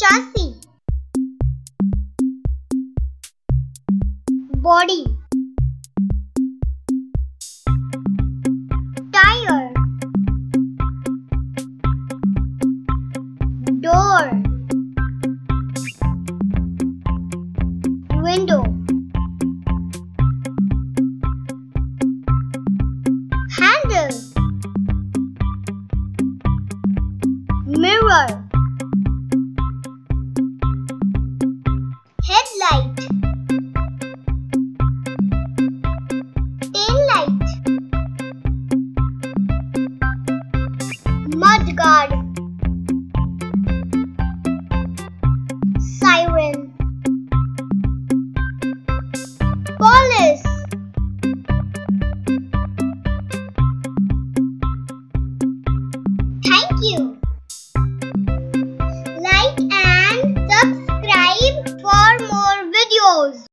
chassis, body, tire, door, window, handle, mirror, headlight, tail light, mudguard, siren, police. Thank you. Like and subscribe for more videos.